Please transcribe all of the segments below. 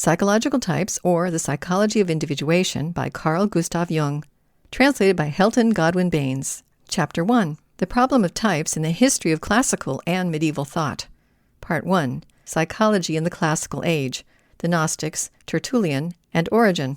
Psychological Types, or The Psychology of Individuation by Carl Gustav Jung. Translated by Helton Godwin Baines. Chapter 1. The Problem of Types in the History of Classical and Medieval Thought. Part 1. Psychology in the Classical Age. The Gnostics, Tertullian, and Origin.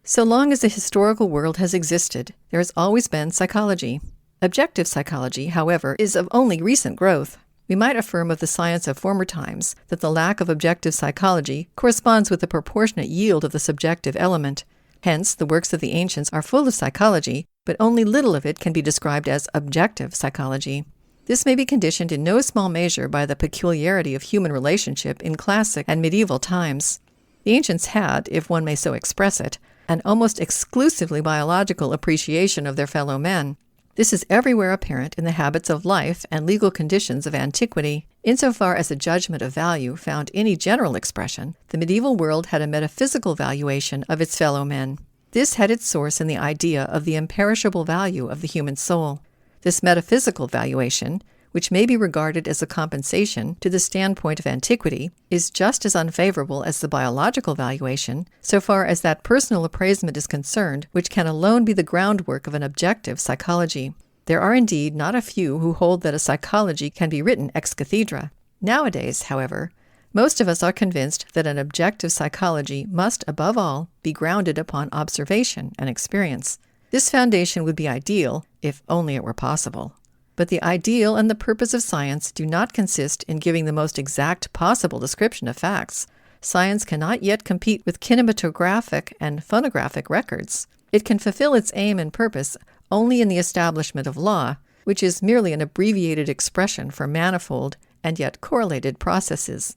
So long as the historical world has existed, there has always been psychology. Objective psychology, however, is of only recent growth. We might affirm of the science of former times that the lack of objective psychology corresponds with the proportionate yield of the subjective element. Hence, the works of the ancients are full of psychology, but only little of it can be described as objective psychology. This may be conditioned in no small measure by the peculiarity of human relationship in classic and medieval times. The ancients had, if one may so express it, an almost exclusively biological appreciation of their fellow men. This is everywhere apparent in the habits of life and legal conditions of antiquity. Insofar as a judgment of value found any general expression, the medieval world had a metaphysical valuation of its fellow men. This had its source in the idea of the imperishable value of the human soul. This metaphysical valuation, which may be regarded as a compensation to the standpoint of antiquity, is just as unfavorable as the biological valuation, so far as that personal appraisement is concerned, which can alone be the groundwork of an objective psychology. There are indeed not a few who hold that a psychology can be written ex cathedra. Nowadays, however, most of us are convinced that an objective psychology must, above all, be grounded upon observation and experience. This foundation would be ideal, if only it were possible. But the ideal and the purpose of science do not consist in giving the most exact possible description of facts. Science cannot yet compete with kinematographic and phonographic records. It can fulfill its aim and purpose only in the establishment of law, which is merely an abbreviated expression for manifold and yet correlated processes.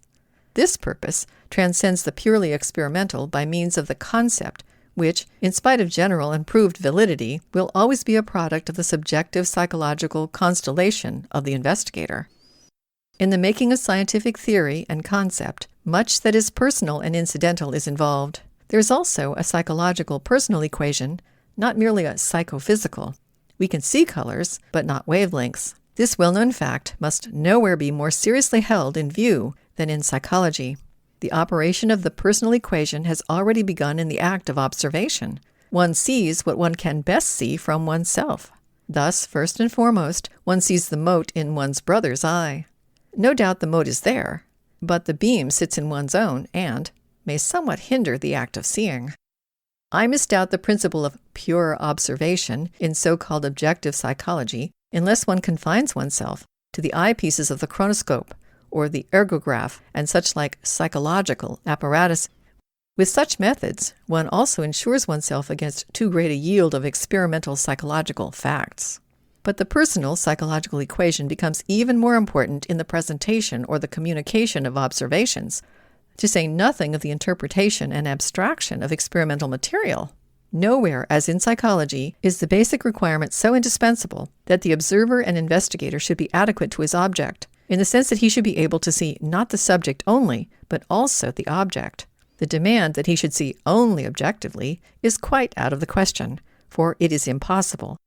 This purpose transcends the purely experimental by means of the concept, which, in spite of general and proved validity, will always be a product of the subjective psychological constellation of the investigator. In the making of scientific theory and concept, much that is personal and incidental is involved. There is also a psychological personal equation, not merely a psychophysical. We can see colors, but not wavelengths. This well-known fact must nowhere be more seriously held in view than in psychology. The operation of the personal equation has already begun in the act of observation. One sees what one can best see from oneself. Thus, first and foremost, one sees the mote in one's brother's eye. No doubt the mote is there, but the beam sits in one's own and may somewhat hinder the act of seeing. I misdoubt the principle of pure observation in so-called objective psychology unless one confines oneself to the eyepieces of the chronoscope, or the ergograph, and such like psychological apparatus. With such methods, one also ensures oneself against too great a yield of experimental psychological facts. But the personal psychological equation becomes even more important in the presentation or the communication of observations, to say nothing of the interpretation and abstraction of experimental material. Nowhere, as in psychology, is the basic requirement so indispensable that the observer and investigator should be adequate to his object, in the sense that he should be able to see not the subject only, but also the object. The demand that he should see only objectively is quite out of the question, for it is impossible.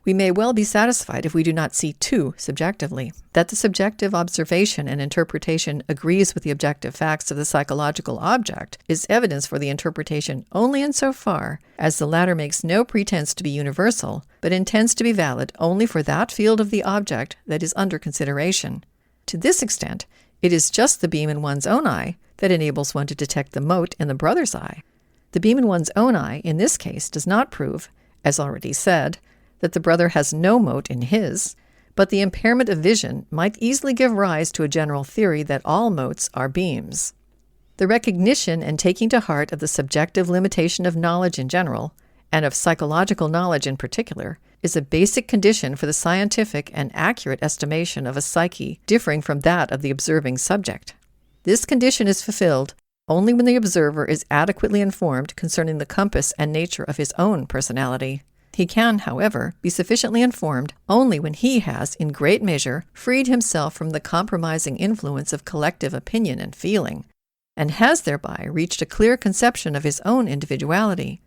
We may well be satisfied if we do not see too subjectively. That the subjective observation and interpretation agrees with the objective facts of the psychological object is evidence for the interpretation only insofar as the latter makes no pretense to be universal, but intends to be valid only for that field of the object that is under consideration. To this extent, it is just the beam in one's own eye that enables one to detect the mote in the brother's eye. The beam in one's own eye, in this case, does not prove, as already said, that the brother has no mote in his, but the impairment of vision might easily give rise to a general theory that all motes are beams. The recognition and taking to heart of the subjective limitation of knowledge in general, and of psychological knowledge in particular, is a basic condition for the scientific and accurate estimation of a psyche differing from that of the observing subject. This condition is fulfilled only when the observer is adequately informed concerning the compass and nature of his own personality. He can, however, be sufficiently informed only when he has, in great measure, freed himself from the compromising influence of collective opinion and feeling, and has thereby reached a clear conception of his own individuality.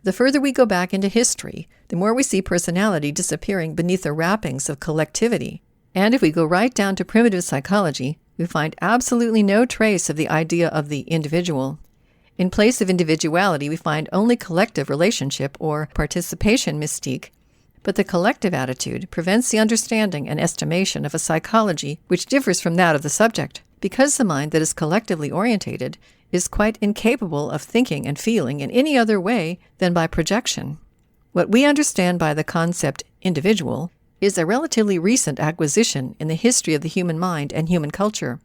The further we go back into history, the more we see personality disappearing beneath the wrappings of collectivity. And if we go right down to primitive psychology, we find absolutely no trace of the idea of the individual. In place of individuality, we find only collective relationship or participation mystique, but the collective attitude prevents the understanding and estimation of a psychology which differs from that of the subject, because the mind that is collectively orientated is quite incapable of thinking and feeling in any other way than by projection. What we understand by the concept individual is a relatively recent acquisition in the history of the human mind and human culture.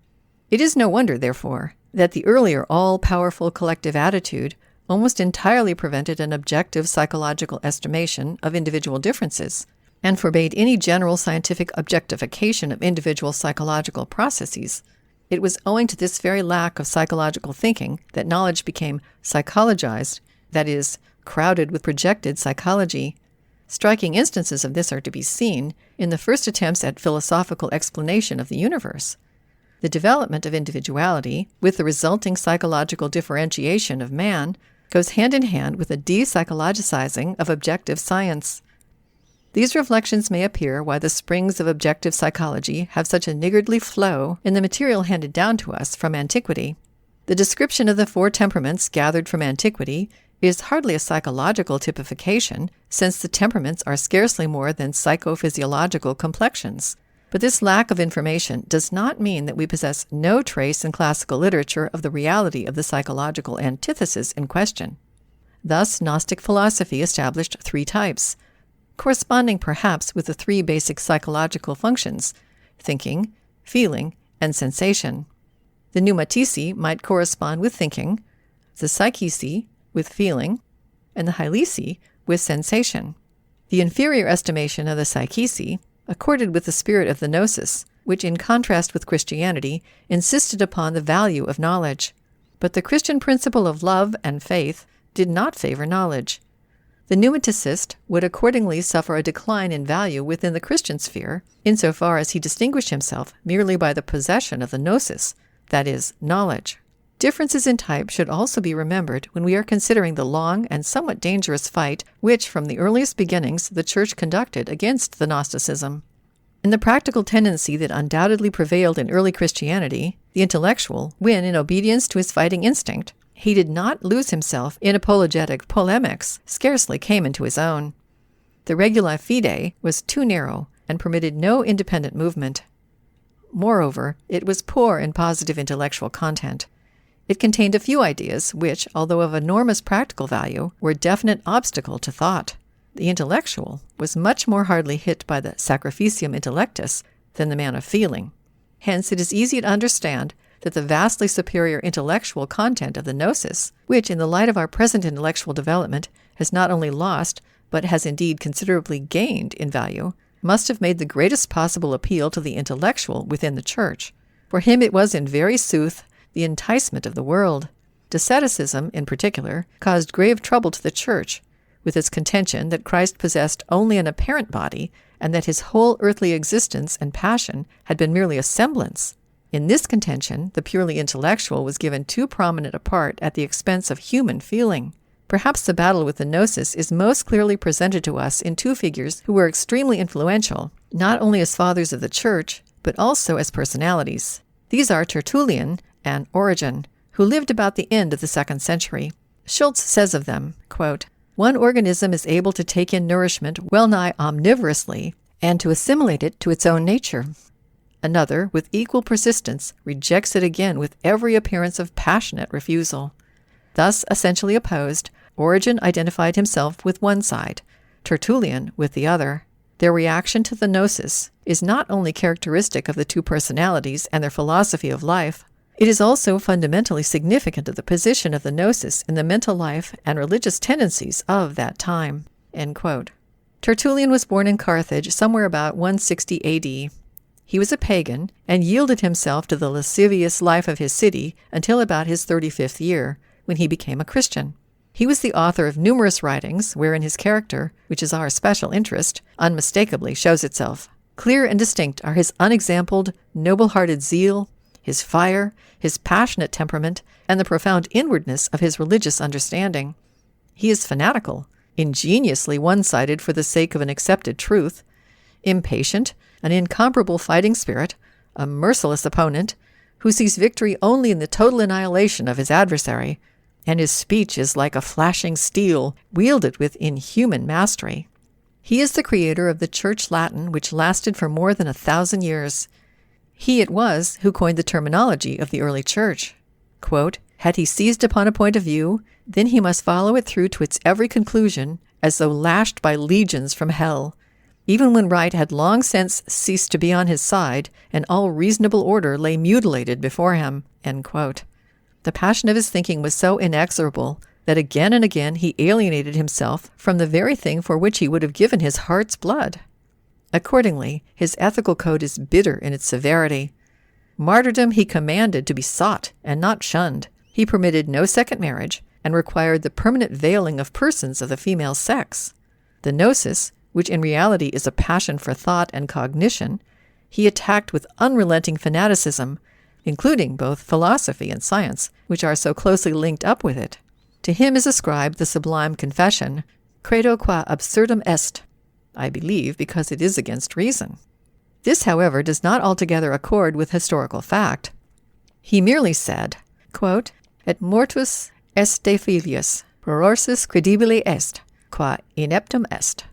It is no wonder, therefore, that the earlier all-powerful collective attitude almost entirely prevented an objective psychological estimation of individual differences, and forbade any general scientific objectification of individual psychological processes. It was owing to this very lack of psychological thinking that knowledge became psychologized, that is, crowded with projected psychology. Striking instances of this are to be seen in the first attempts at philosophical explanation of the universe. The development of individuality, with the resulting psychological differentiation of man, goes hand in hand with a de-psychologizing of objective science. These reflections may appear why the springs of objective psychology have such a niggardly flow in the material handed down to us from antiquity. The description of the four temperaments gathered from antiquity is hardly a psychological typification, since the temperaments are scarcely more than psychophysiological complexions. But this lack of information does not mean that we possess no trace in classical literature of the reality of the psychological antithesis in question. Thus, Gnostic philosophy established three types, corresponding perhaps with the three basic psychological functions: thinking, feeling, and sensation. The pneumatici might correspond with thinking, the psychici with feeling, and the hylici with sensation. The inferior estimation of the psychici accorded with the spirit of the gnosis, which, in contrast with Christianity, insisted upon the value of knowledge. But the Christian principle of love and faith did not favor knowledge. The pneumaticist would accordingly suffer a decline in value within the Christian sphere, insofar as he distinguished himself merely by the possession of the gnosis, that is, knowledge. Differences in type should also be remembered when we are considering the long and somewhat dangerous fight which, from the earliest beginnings, the Church conducted against the Gnosticism. In the practical tendency that undoubtedly prevailed in early Christianity, the intellectual, when, in obedience to his fighting instinct, he did not lose himself in apologetic polemics, scarcely came into his own. The regula fide was too narrow and permitted no independent movement. Moreover, it was poor in positive intellectual content. It contained a few ideas which, although of enormous practical value, were a definite obstacle to thought. The intellectual was much more hardly hit by the sacrificium intellectus than the man of feeling. Hence it is easy to understand that the vastly superior intellectual content of the gnosis, which in the light of our present intellectual development has not only lost, but has indeed considerably gained in value, must have made the greatest possible appeal to the intellectual within the Church. For him it was in very sooth the enticement of the world. Asceticism, in particular, caused grave trouble to the Church, with its contention that Christ possessed only an apparent body, and that his whole earthly existence and passion had been merely a semblance. In this contention, the purely intellectual was given too prominent a part at the expense of human feeling. Perhaps the battle with the gnosis is most clearly presented to us in two figures who were extremely influential, not only as fathers of the Church, but also as personalities. These are Tertullian and Origen, who lived about the end of the 2nd century. Schultz says of them, quote, "One organism is able to take in nourishment well nigh omnivorously and to assimilate it to its own nature. Another, with equal persistence, rejects it again with every appearance of passionate refusal." Thus essentially opposed, Origen identified himself with one side, Tertullian with the other. Their reaction to the gnosis is not only characteristic of the two personalities and their philosophy of life, it is also fundamentally significant of the position of the gnosis in the mental life and religious tendencies of that time. End quote. Tertullian was born in Carthage somewhere about 160 A.D. He was a pagan and yielded himself to the lascivious life of his city until about his 35th year, when he became a Christian. He was the author of numerous writings wherein his character, which is our special interest, unmistakably shows itself. Clear and distinct are his unexampled, noble-hearted zeal, his fire, his passionate temperament, and the profound inwardness of his religious understanding. He is fanatical, ingeniously one-sided for the sake of an accepted truth, impatient, an incomparable fighting spirit, a merciless opponent, who sees victory only in the total annihilation of his adversary, and his speech is like a flashing steel, wielded with inhuman mastery. He is the creator of the Church Latin, which lasted for more than 1,000 years. He it was who coined the terminology of the early Church. Quote, "Had he seized upon a point of view, then he must follow it through to its every conclusion, as though lashed by legions from hell, even when right had long since ceased to be on his side, and all reasonable order lay mutilated before him." End quote. The passion of his thinking was so inexorable that again and again he alienated himself from the very thing for which he would have given his heart's blood. Accordingly, his ethical code is bitter in its severity. Martyrdom he commanded to be sought and not shunned. He permitted no second marriage, and required the permanent veiling of persons of the female sex. The gnosis, which in reality is a passion for thought and cognition, he attacked with unrelenting fanaticism, including both philosophy and science, which are so closely linked up with it. To him is ascribed the sublime confession, "Credo qua absurdum est," I believe because it is against reason. This, however, does not altogether accord with historical fact. He merely said, quote, "Et mortus est de filius, prorsus credibile est, qua ineptum est,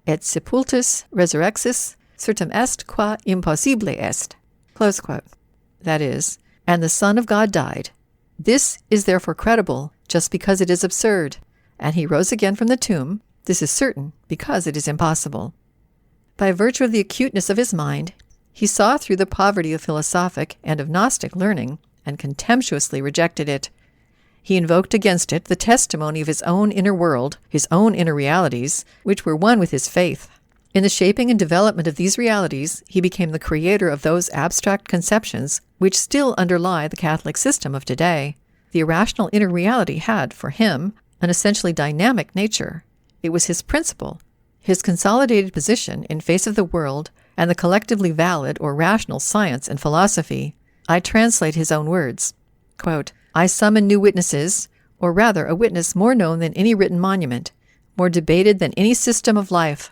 et sepultus resurrexis certum est qua impossibile est." Close quote. That is, "And the Son of God died. This is therefore credible, just because it is absurd. And he rose again from the tomb. This is certain, because it is impossible." By virtue of the acuteness of his mind, he saw through the poverty of philosophic and of Gnostic learning, and contemptuously rejected it. He invoked against it the testimony of his own inner world, his own inner realities, which were one with his faith. In the shaping and development of these realities, he became the creator of those abstract conceptions which still underlie the Catholic system of today. The irrational inner reality had, for him, an essentially dynamic nature. It was his principle, his consolidated position in face of the world and the collectively valid or rational science and philosophy. I translate his own words. Quote, "I summon new witnesses, or rather a witness more known than any written monument, more debated than any system of life,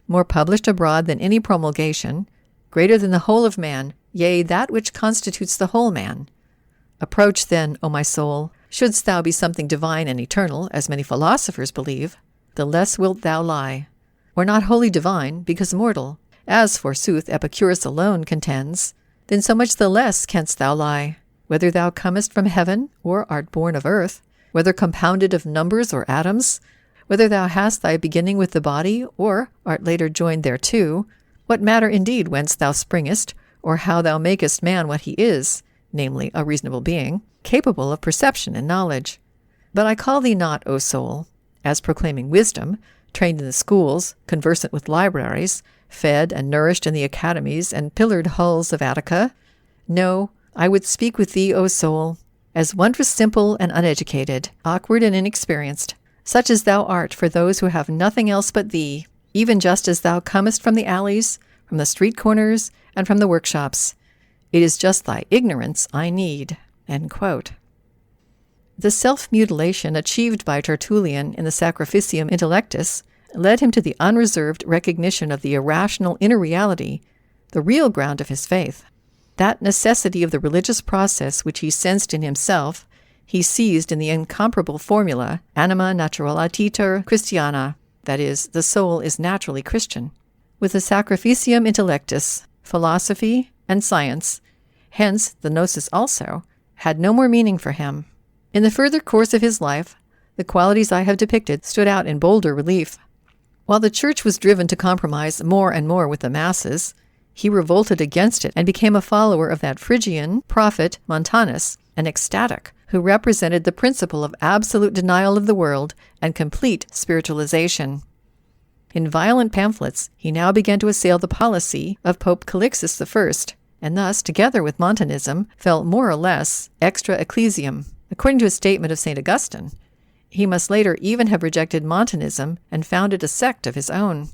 more published abroad than any promulgation, greater than the whole of man, yea, that which constitutes the whole man. Approach then, O my soul, shouldst thou be something divine and eternal, as many philosophers believe, the less wilt thou lie, or not wholly divine, because mortal, as forsooth Epicurus alone contends, then so much the less canst thou lie, whether thou comest from heaven, or art born of earth, whether compounded of numbers or atoms, whether thou hast thy beginning with the body, or art later joined thereto, what matter indeed whence thou springest, or how thou makest man what he is, namely, a reasonable being, capable of perception and knowledge. But I call thee not, O soul, as proclaiming wisdom, trained in the schools, conversant with libraries, fed and nourished in the academies and pillared halls of Attica. No, I would speak with thee, O soul, as wondrous simple and uneducated, awkward and inexperienced, such as thou art for those who have nothing else but thee, even just as thou comest from the alleys, from the street corners, and from the workshops. It is just thy ignorance I need." End quote. The self-mutilation achieved by Tertullian in the Sacrificium Intellectus led him to the unreserved recognition of the irrational inner reality, the real ground of his faith. That necessity of the religious process which he sensed in himself, he seized in the incomparable formula, anima naturaliter Christiana, that is, the soul is naturally Christian. With the Sacrificium Intellectus, philosophy and science, hence the gnosis also, had no more meaning for him. In the further course of his life, the qualities I have depicted stood out in bolder relief. While the Church was driven to compromise more and more with the masses, he revolted against it and became a follower of that Phrygian prophet Montanus, an ecstatic, who represented the principle of absolute denial of the world and complete spiritualization. In violent pamphlets, he now began to assail the policy of Pope Calixtus I, and thus, together with Montanism, fell more or less extra ecclesiam. According to a statement of St. Augustine, he must later even have rejected Montanism and founded a sect of his own.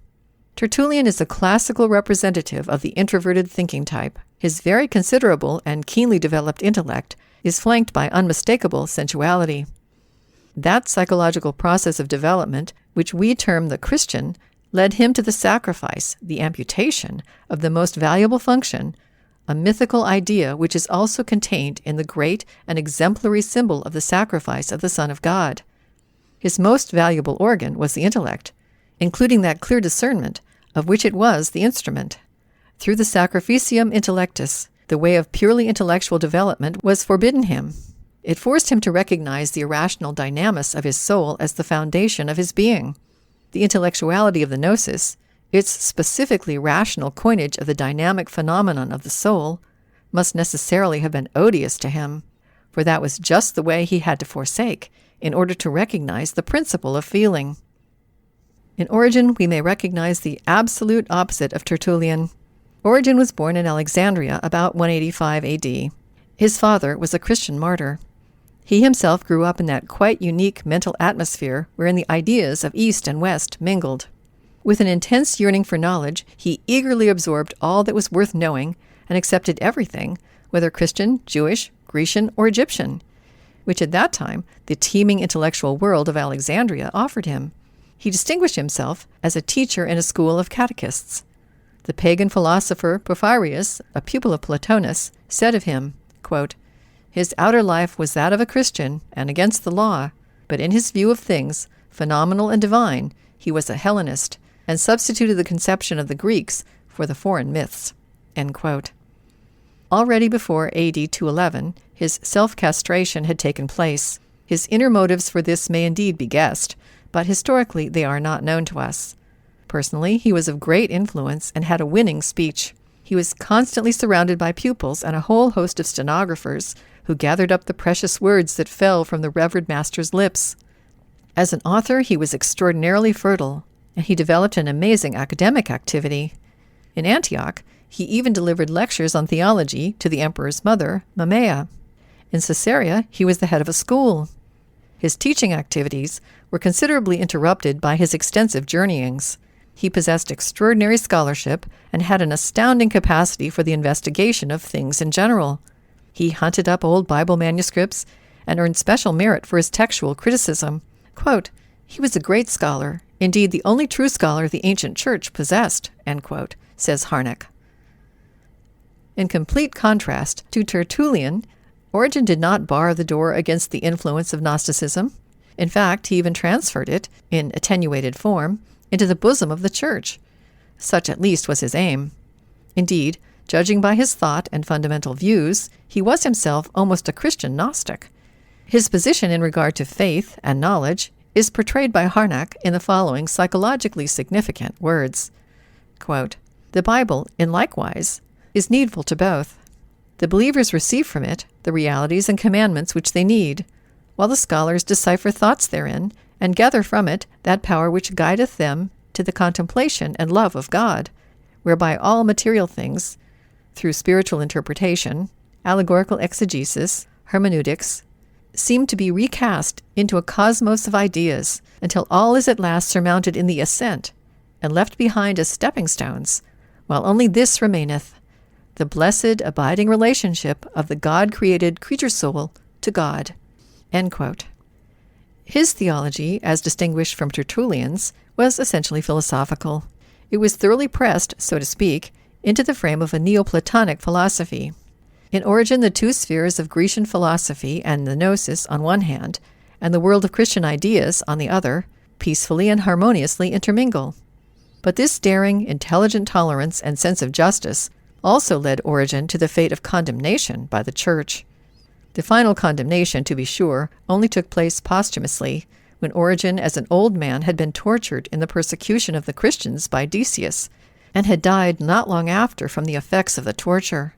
Tertullian is a classical representative of the introverted thinking type. His very considerable and keenly developed intellect is flanked by unmistakable sensuality. That psychological process of development, which we term the Christian, led him to the sacrifice, the amputation, of the most valuable function, a mythical idea which is also contained in the great and exemplary symbol of the sacrifice of the Son of God. His most valuable organ was the intellect, including that clear discernment of which it was the instrument. Through the sacrificium intellectus, the way of purely intellectual development was forbidden him. It forced him to recognize the irrational dynamis of his soul as the foundation of his being. The intellectuality of the gnosis, its specifically rational coinage of the dynamic phenomenon of the soul, must necessarily have been odious to him, for that was just the way he had to forsake in order to recognize the principle of feeling. In Origen, we may recognize the absolute opposite of Tertullian. Origen was born in Alexandria about 185 AD. His father was a Christian martyr. He himself grew up in that quite unique mental atmosphere wherein the ideas of East and West mingled. With an intense yearning for knowledge, he eagerly absorbed all that was worth knowing and accepted everything, whether Christian, Jewish, Grecian, or Egyptian, which at that time the teeming intellectual world of Alexandria offered him. He distinguished himself as a teacher in a school of catechists. The pagan philosopher Porphyrius, a pupil of Plotinus, said of him, quote, "His outer life was that of a Christian and against the law, but in his view of things, phenomenal and divine, he was a Hellenist, and substituted the conception of the Greeks for the foreign myths." End quote. Already before AD 211, his self-castration had taken place. His inner motives for this may indeed be guessed, but historically they are not known to us. Personally, he was of great influence and had a winning speech. He was constantly surrounded by pupils and a whole host of stenographers who gathered up the precious words that fell from the revered master's lips. As an author, he was extraordinarily fertile, and he developed an amazing academic activity. In Antioch, he even delivered lectures on theology to the emperor's mother, Mamaea. In Caesarea, he was the head of a school. His teaching activities were considerably interrupted by his extensive journeyings. He possessed extraordinary scholarship and had an astounding capacity for the investigation of things in general. He hunted up old Bible manuscripts and earned special merit for his textual criticism. Quote, "He was a great scholar, indeed the only true scholar the ancient church possessed," end quote, says Harnack. In complete contrast to Tertullian, Origen did not bar the door against the influence of Gnosticism. In fact, he even transferred it, in attenuated form, into the bosom of the church. Such at least was his aim. Indeed, judging by his thought and fundamental views, he was himself almost a Christian Gnostic. His position in regard to faith and knowledge is portrayed by Harnack in the following psychologically significant words. Quote, "The Bible, in likewise, is needful to both. The believers receive from it the realities and commandments which they need, while the scholars decipher thoughts therein, and gather from it that power which guideth them to the contemplation and love of God, whereby all material things, through spiritual interpretation, allegorical exegesis, hermeneutics, seem to be recast into a cosmos of ideas, until all is at last surmounted in the ascent, and left behind as stepping stones, while only this remaineth, the blessed abiding relationship of the God-created creature soul to God." End quote. His theology, as distinguished from Tertullian's, was essentially philosophical. It was thoroughly pressed, so to speak, into the frame of a Neoplatonic philosophy. In Origen, the two spheres of Grecian philosophy and the gnosis on one hand, and the world of Christian ideas on the other, peacefully and harmoniously intermingle. But this daring, intelligent tolerance and sense of justice also led Origen to the fate of condemnation by the Church. The final condemnation, to be sure, only took place posthumously, when Origen as an old man had been tortured in the persecution of the Christians by Decius, and had died not long after from the effects of the torture.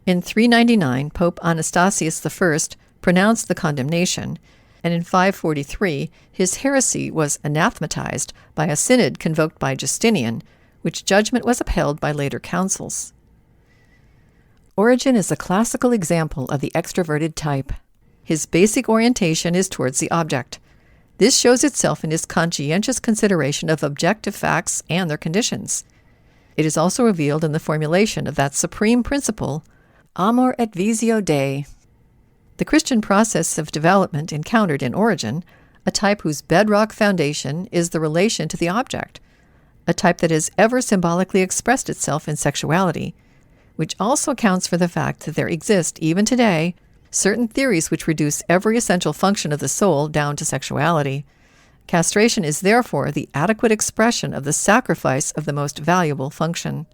In 399, Pope Anastasius I pronounced the condemnation, and in 543 his heresy was anathematized by a synod convoked by Justinian, which judgment was upheld by later councils. Origen is a classical example of the extroverted type. His basic orientation is towards the object. This shows itself in his conscientious consideration of objective facts and their conditions. It is also revealed in the formulation of that supreme principle, amor et visio Dei. The Christian process of development encountered in Origen, a type whose bedrock foundation is the relation to the object, a type that has ever symbolically expressed itself in sexuality, which also accounts for the fact that there exist, even today, certain theories which reduce every essential function of the soul down to sexuality. Castration is therefore the adequate expression of the sacrifice of the most valuable function.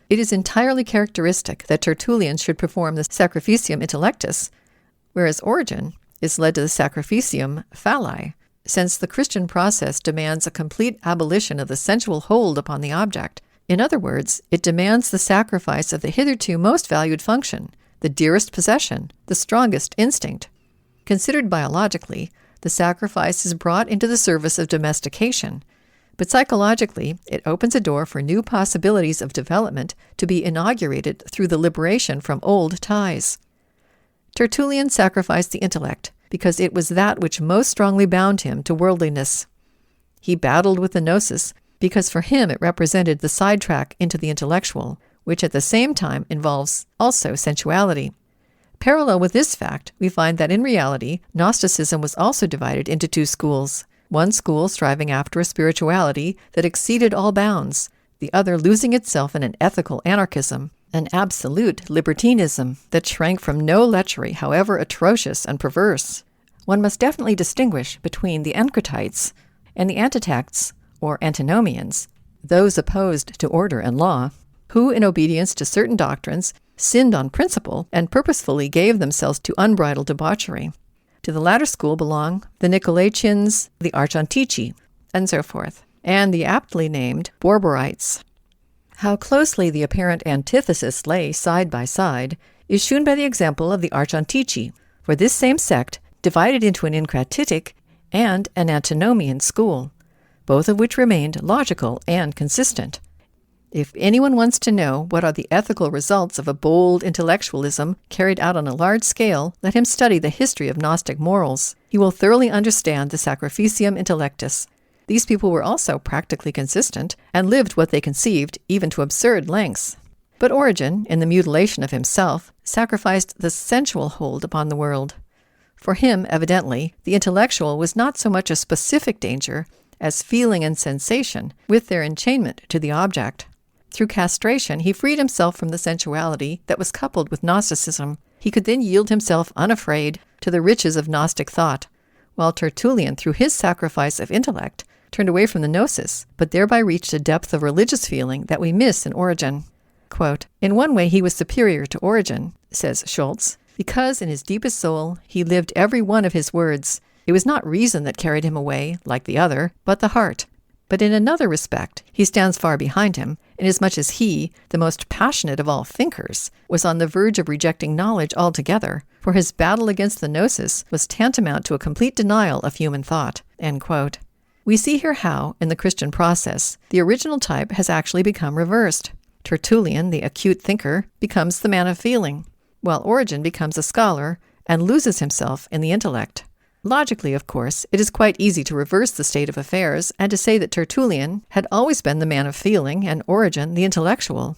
It is entirely characteristic that Tertullian should perform the sacrificium intellectus, whereas Origen is led to the sacrificium phalli, since the Christian process demands a complete abolition of the sensual hold upon the object. In other words, it demands the sacrifice of the hitherto most valued function, the dearest possession, the strongest instinct. Considered biologically, the sacrifice is brought into the service of domestication, but psychologically, it opens a door for new possibilities of development to be inaugurated through the liberation from old ties. Tertullian sacrificed the intellect because it was that which most strongly bound him to worldliness. He battled with the gnosis because for him it represented the sidetrack into the intellectual, which at the same time involves also sensuality. Parallel with this fact, we find that in reality, Gnosticism was also divided into two schools, one school striving after a spirituality that exceeded all bounds, the other losing itself in an ethical anarchism, an absolute libertinism that shrank from no lechery, however atrocious and perverse. One must definitely distinguish between the Encratites and the Antitacts, or Antinomians, those opposed to order and law, who, in obedience to certain doctrines, sinned on principle and purposefully gave themselves to unbridled debauchery. To the latter school belong the Nicolaitans, the Archontici, and so forth, and the aptly named Borborites. How closely the apparent antithesis lay side by side is shewn by the example of the Archontici, for this same sect divided into an Encratitic and an Antinomian school, both of which remained logical and consistent. If anyone wants to know what are the ethical results of a bold intellectualism carried out on a large scale, let him study the history of Gnostic morals. He will thoroughly understand the sacrificium intellectus. These people were also practically consistent and lived what they conceived, even to absurd lengths. But Origen, in the mutilation of himself, sacrificed the sensual hold upon the world. For him, evidently, the intellectual was not so much a specific danger as feeling and sensation, with their enchainment to the object. Through castration, he freed himself from the sensuality that was coupled with Gnosticism. He could then yield himself unafraid to the riches of Gnostic thought, while Tertullian, through his sacrifice of intellect, turned away from the gnosis, but thereby reached a depth of religious feeling that we miss in Origen. Quote, "In one way he was superior to Origen," says Schultz, "because in his deepest soul he lived every one of his words. It was not reason that carried him away, like the other, but the heart. But in another respect, he stands far behind him, inasmuch as he, the most passionate of all thinkers, was on the verge of rejecting knowledge altogether, for his battle against the gnosis was tantamount to a complete denial of human thought." End quote. We see here how, in the Christian process, the original type has actually become reversed. Tertullian, the acute thinker, becomes the man of feeling, while Origen becomes a scholar and loses himself in the intellect. Logically, of course, it is quite easy to reverse the state of affairs and to say that Tertullian had always been the man of feeling and Origen the intellectual.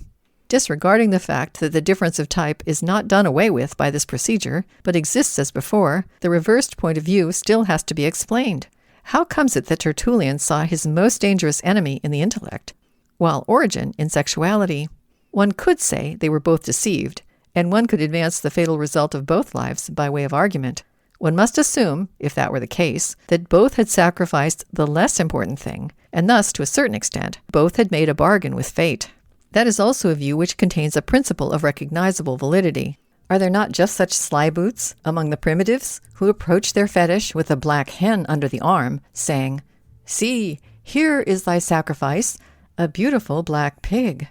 Disregarding the fact that the difference of type is not done away with by this procedure, but exists as before, the reversed point of view still has to be explained. How comes it that Tertullian saw his most dangerous enemy in the intellect, while Origen in sexuality? One could say they were both deceived, and one could advance the fatal result of both lives by way of argument. One must assume, if that were the case, that both had sacrificed the less important thing, and thus, to a certain extent, both had made a bargain with fate. That is also a view which contains a principle of recognizable validity. Are there not just such slyboots among the primitives who approach their fetish with a black hen under the arm, saying, "See, here is thy sacrifice, a beautiful black pig"?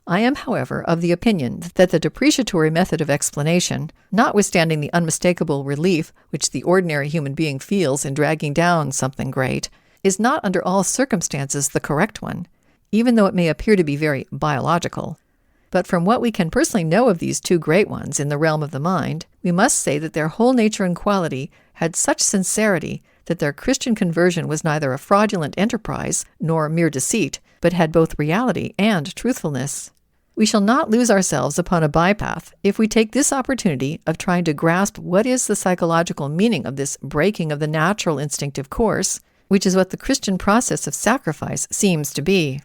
I am, however, of the opinion that the depreciatory method of explanation, notwithstanding the unmistakable relief which the ordinary human being feels in dragging down something great, is not under all circumstances the correct one, even though it may appear to be very biological. But from what we can personally know of these two great ones in the realm of the mind, we must say that their whole nature and quality had such sincerity that their Christian conversion was neither a fraudulent enterprise nor mere deceit, but had both reality and truthfulness. We shall not lose ourselves upon a bypath if we take this opportunity of trying to grasp what is the psychological meaning of this breaking of the natural instinctive course, which is what the Christian process of sacrifice seems to be.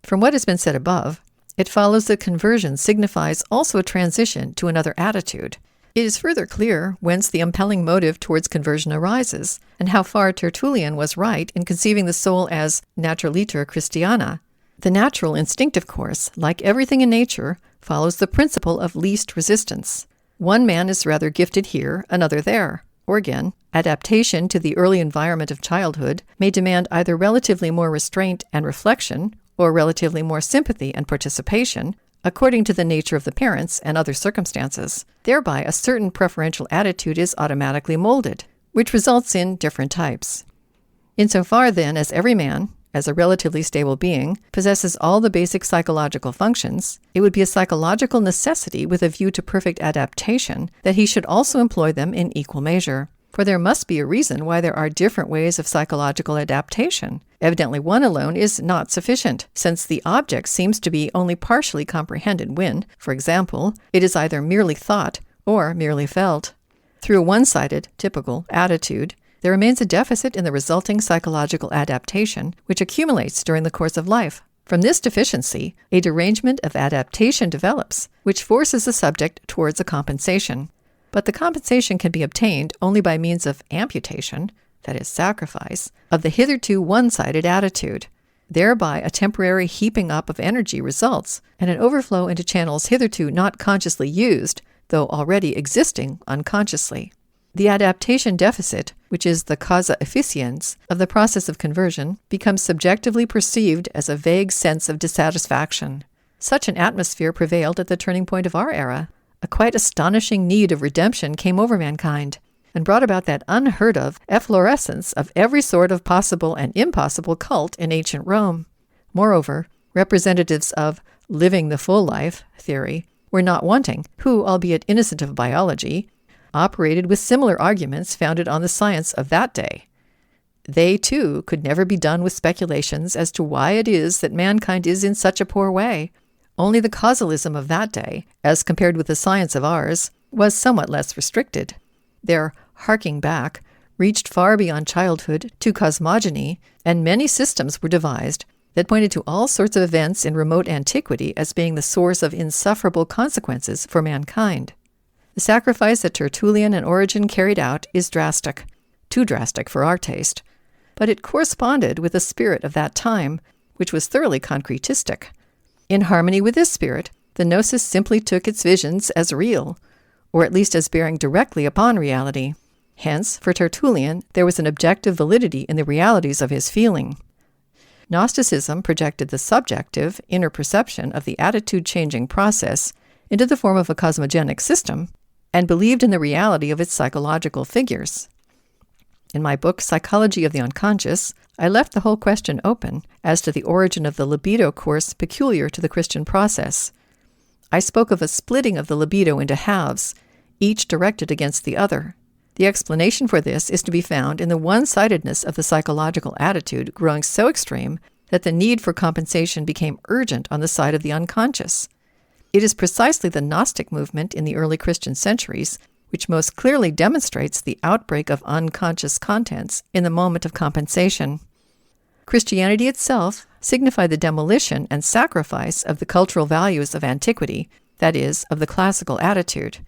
From what has been said above, It follows that conversion signifies also a transition to another attitude. It is further clear whence the impelling motive towards conversion arises, and how far Tertullian was right in conceiving the soul as naturaliter Christiana. The natural instinctive course, like everything in nature, follows the principle of least resistance. One man is rather gifted here, another there. Or again, adaptation to the early environment of childhood may demand either relatively more restraint and reflection, or relatively more sympathy and participation, according to the nature of the parents and other circumstances. Thereby, a certain preferential attitude is automatically molded, which results in different types. Insofar, then, as every man, as a relatively stable being, possesses all the basic psychological functions, it would be a psychological necessity with a view to perfect adaptation that he should also employ them in equal measure. For there must be a reason why there are different ways of psychological adaptation. Evidently one alone is not sufficient, since the object seems to be only partially comprehended when, for example, it is either merely thought or merely felt. Through a one-sided, typical attitude, there remains a deficit in the resulting psychological adaptation, which accumulates during the course of life. From this deficiency, a derangement of adaptation develops, which forces the subject towards a compensation. But the compensation can be obtained only by means of amputation, that is, sacrifice, of the hitherto one-sided attitude. Thereby a temporary heaping up of energy results, and an overflow into channels hitherto not consciously used, though already existing unconsciously. The adaptation deficit, which is the causa efficiens of the process of conversion, becomes subjectively perceived as a vague sense of dissatisfaction. Such an atmosphere prevailed at the turning point of our era. A quite astonishing need of redemption came over mankind, and brought about that unheard-of efflorescence of every sort of possible and impossible cult in ancient Rome. Moreover, representatives of living the full life theory were not wanting, who, albeit innocent of biology, operated with similar arguments founded on the science of that day. They, too, could never be done with speculations as to why it is that mankind is in such a poor way. Only the causalism of that day, as compared with the science of ours, was somewhat less restricted. Their harking back reached far beyond childhood to cosmogony, and many systems were devised that pointed to all sorts of events in remote antiquity as being the source of insufferable consequences for mankind. The sacrifice that Tertullian and Origen carried out is drastic, too drastic for our taste, but it corresponded with the spirit of that time, which was thoroughly concretistic. In harmony with this spirit, the gnosis simply took its visions as real, or at least as bearing directly upon reality. Hence, for Tertullian, there was an objective validity in the realities of his feeling. Gnosticism projected the subjective, inner perception of the attitude-changing process into the form of a cosmogenic system, and believed in the reality of its psychological figures. In my book, Psychology of the Unconscious, I left the whole question open as to the origin of the libido course peculiar to the Christian process. I spoke of a splitting of the libido into halves, each directed against the other. The explanation for this is to be found in the one-sidedness of the psychological attitude growing so extreme that the need for compensation became urgent on the side of the unconscious. It is precisely the Gnostic movement in the early Christian centuries which most clearly demonstrates the outbreak of unconscious contents in the moment of compensation. Christianity itself signified the demolition and sacrifice of the cultural values of antiquity, that is, of the classical attitude.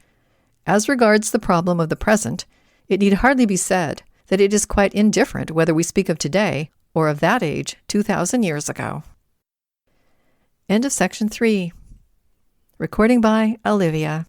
As regards the problem of the present, it need hardly be said that it is quite indifferent whether we speak of today or of that age 2,000 years ago. End of section 3. Recording by Olivia.